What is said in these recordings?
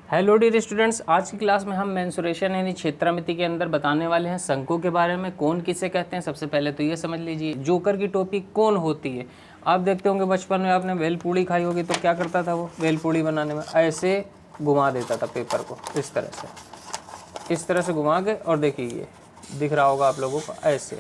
Hello dear students, आज की class में हम मेंसुरेशन यानी क्षेत्रमिति के अंदर बताने वाले हैं शंकु के बारे में। कोण किसे कहते हैं सबसे पहले तो ये समझ लीजिए। जोकर की टोपी कौन होती है? आप देखते होंगे बचपन में आपने भेलपूड़ी खाई होगी तो क्या करता था वो भेलपूड़ी बनाने में ऐसे घुमा देता था पेपर को, इस तरह से घुमा के, और देखिए ये दिख रहा होगा आप लोगों को, ऐसे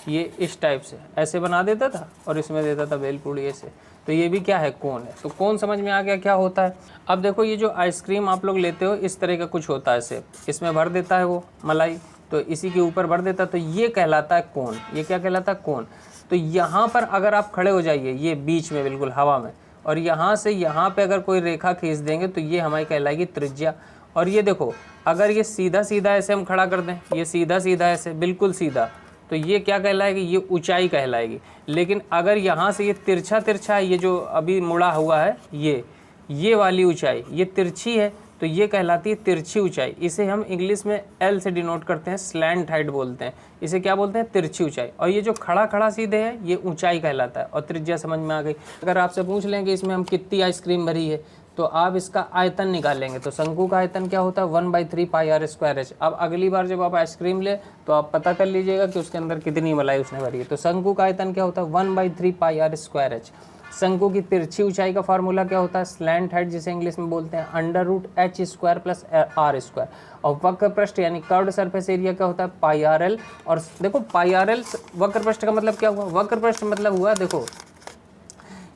ये इस टाइप से ऐसे बना देता था और इसमें देता था भेलपूड़ी ऐसे। तो ये भी क्या है? कोण है। तो कोण समझ में आ गया क्या होता है। अब देखो ये जो आइसक्रीम आप लोग लेते हो इस तरह का कुछ होता है शेप, इसमें भर देता है वो मलाई, तो इसी के ऊपर भर देता है, तो ये कहलाता है कोण। ये क्या कहलाता है? कोण। तो यहाँ पर अगर आप खड़े हो जाइए ये बीच में बिल्कुल हवा में, और यहाँ से यहाँ पे अगर कोई रेखा खींच देंगे तो ये हमारी कहलाएगी त्रिज्या। और ये देखो अगर ये सीधा सीधा ऐसे हम खड़ा कर दें, ये सीधा सीधा ऐसे बिल्कुल सीधा, तो ये क्या कहलाएगी? ये ऊंचाई कहलाएगी। लेकिन अगर यहाँ से ये तिरछा तिरछा है, ये जो अभी मुड़ा हुआ है ये वाली ऊंचाई ये तिरछी है, तो ये कहलाती है तिरछी ऊंचाई। इसे हम इंग्लिश में एल से डिनोट करते हैं, स्लैंट हाइट बोलते हैं। इसे क्या बोलते हैं? तिरछी ऊंचाई। और ये जो खड़ा खड़ा सीधे है ये ऊंचाई कहलाता है। और त्रिज्या समझ में आ गई। अगर आपसे पूछ लें कि इसमें हम कितनी आइसक्रीम भरी है तो आप इसका आयतन निकालेंगे, तो शंकु का आयतन क्या होता है? 1/3 पाई आर स्क्वायर एच। अब अगली बार जब आप आइसक्रीम ले तो आप पता कर लीजिएगा कि उसके अंदर कितनी मलाई उसने भरी है। तो शंकु का आयतन क्या होता है? 1/3 पाई आर स्क्वायर एच। शंकु की तिरछी ऊंचाई का फार्मूला क्या होता है? स्लैंट हाइट, जिसे इंग्लिश में बोलते हैं √h² प्लस r²। और वक्र पृष्ठ यानी कर्व्ड सरफेस एरिया क्या होता है? पाई आर एल। और देखो पाई आर एल वक्र पृष्ठ का मतलब क्या हुआ? वक्र पृष्ठ मतलब हुआ, देखो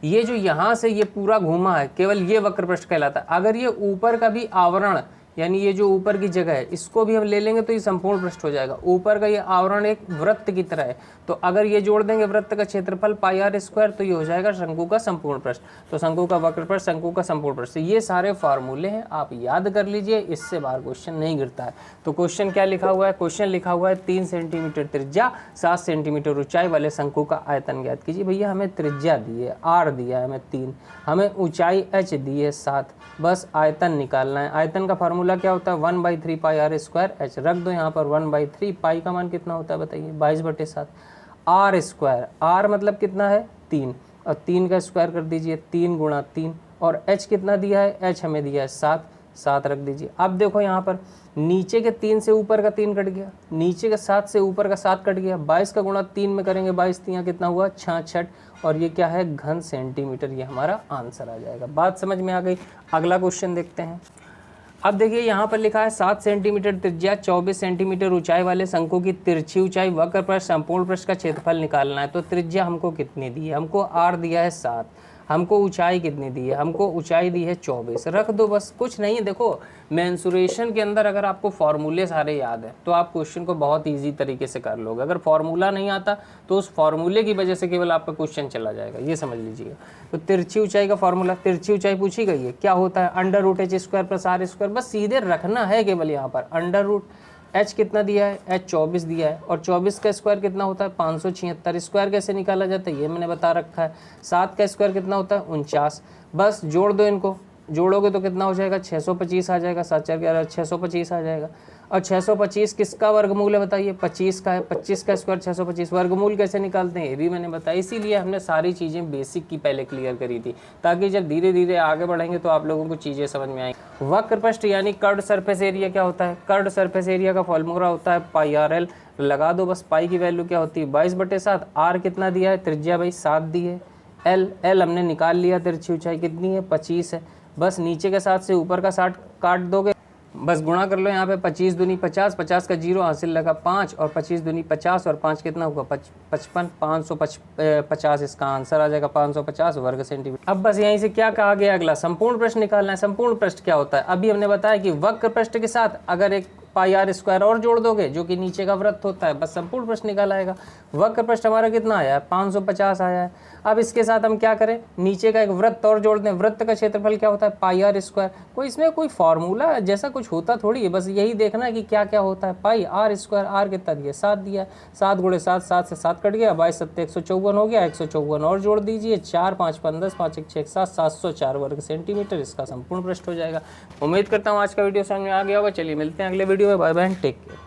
ये जो यहाँ से ये पूरा घूमा है केवल ये वक्र पृष्ठ कहलाता है। अगर ये ऊपर का भी आवरण यानी ये जो ऊपर की जगह है इसको भी हम ले लेंगे तो ये संपूर्ण पृष्ठ हो जाएगा। ऊपर का ये आवरण एक वृत्त की तरह है, तो अगर ये जोड़ देंगे वृत्त का क्षेत्रफल पाई आर स्क्वायर तो ये हो जाएगा शंकु का संपूर्ण पृष्ठ। तो शंकु का वक्र पृष्ठ, शंकु का संपूर्ण पृष्ठ, ये सारे फार्मूले हैं, आप याद कर लीजिए, इससे बाहर क्वेश्चन नहीं गिरता है। तो क्वेश्चन क्या लिखा हुआ है? क्वेश्चन लिखा हुआ है 3 सेंटीमीटर त्रिज्या 7 सेंटीमीटर ऊंचाई वाले शंकु का आयतन ज्ञात कीजिए। भैया हमें त्रिज्या दी है r दिया है हमें 3, हमें ऊंचाई h दी है 7, बस आयतन निकालना है। आयतन का फार्मूला क्या होता है? 1/3 पाई आर स्क्वायर एच। रख दो यहाँ पर 1/3, पाई का मान कितना होता है बताइए? 22/7। आर स्क्वायर, आर मतलब कितना है? 3, और 3 का स्क्वायर कर दीजिए, 3 × 3। और एच कितना दिया है? एच हमें दिया है 7, 7 रख दीजिए। अब देखो यहाँ पर नीचे के 3 से ऊपर का 3 कट गया, नीचे के 7 से ऊपर का 7 कट गया, 22 का गुणा 3 में करेंगे, 22 3 कितना हुआ? 66। और ये क्या है? घन सेंटीमीटर। ये हमारा आंसर आ जाएगा। बात समझ में आ गई। अगला क्वेश्चन देखते हैं। अब देखिए यहाँ पर लिखा है 7 सेंटीमीटर त्रिज्या 24 सेंटीमीटर ऊंचाई वाले शंकु की तिरछी ऊंचाई वक्र पृष्ठ संपूर्ण पृष्ठ का क्षेत्रफल निकालना है। तो त्रिज्या हमको कितनी दी है? हमको r दिया है 7। हमको ऊंचाई कितनी दी है? हमको ऊंचाई दी है 24। रख दो, बस कुछ नहीं है। देखो मेंसुरेशन के अंदर अगर आपको फॉर्मूले सारे याद है तो आप क्वेश्चन को बहुत ईजी तरीके से कर लोगे। अगर फॉर्मूला नहीं आता तो उस फॉर्मूले की वजह से केवल आपका क्वेश्चन चला जाएगा, ये समझ लीजिएगा। तो तिरछी ऊंचाई का फॉर्मूला, तिरछी ऊंचाई पूछी गई है, क्या होता है? √h² plus r²। बस सीधे रखना है केवल यहाँ पर। h कितना दिया है? h 24 दिया है, और 24 का स्क्वायर कितना होता है? 576। स्क्वायर कैसे निकाला जाता है ये मैंने बता रखा है। 7 का स्क्वायर कितना होता है? 49। बस जोड़ दो, इनको जोड़ोगे तो कितना हो जाएगा? 625 आ जाएगा। 7 4 11 625 आ जाएगा। और 625 किसका वर्गमूल है बताइए? 25 का है। 25 का स्क्वायर 625। वर्गमूल कैसे निकालते हैं ये भी मैंने बताया, इसीलिए हमने सारी चीज़ें बेसिक की पहले क्लियर करी थी, ताकि जब धीरे धीरे आगे बढ़ेंगे तो आप लोगों को चीज़ें समझ में आएंगी। वक्र पृष्ठ यानी कर्व्ड सरफेस एरिया क्या होता है? कर्व्ड सरफेस एरिया का फॉर्मूला होता है पाई आर एल। लगा दो बस। पाई की वैल्यू क्या होती है? 22/7। आर कितना दिया है? त्रिज्या भाई 7 दी है। एल हमने निकाल लिया, तिरछी ऊंचाई कितनी है? 25 है। बस नीचे के 7 से ऊपर का 60 काट दोगे, बस गुणा कर लो यहाँ पे। 25 दूनी 50, 50 का 0 हासिल लगा 5, और 25 दूनी 50 और 5 कितना होगा? 55, 550 इसका आंसर आ जाएगा। 550 वर्ग सेंटीमीटर। अब बस यहीं से क्या कहा गया? अगला संपूर्ण पृष्ठ निकालना है। संपूर्ण पृष्ठ क्या होता है? अभी हमने बताया कि वक्र पृष्ठ के साथ अगर एक पाई आर स्क्वायर और जोड़ दोगे जो कि नीचे का वृत्त होता है, बस संपूर्ण पृष्ठ निकाल आएगा। वक्र पृष्ठ हमारा कितना आया है? 550 आया है। अब इसके साथ हम क्या करें? नीचे का एक वृत्त और जोड़ दें। वृत्त का क्षेत्रफल क्या होता है? पाई आर स्क्वायर। कोई इसमें कोई फार्मूला जैसा कुछ होता थोड़ी है, बस यही देखना है कि क्या क्या होता है। पाई आर स्क्वायर, आर कितना दिया? 7 दिया। 7 × 7, 7 से 7 कट गया, 22 7 154 हो गया। 154 और जोड़ दीजिए, 4 5 15 5 1 6 7 704 वर्ग सेंटीमीटर इसका संपूर्ण पृष्ठ हो जाएगा। उम्मीद करता हूँ आज का वीडियो समझ में आ गया होगा। चलिए मिलते हैं अगले वीडियो में। Bye bye, take care.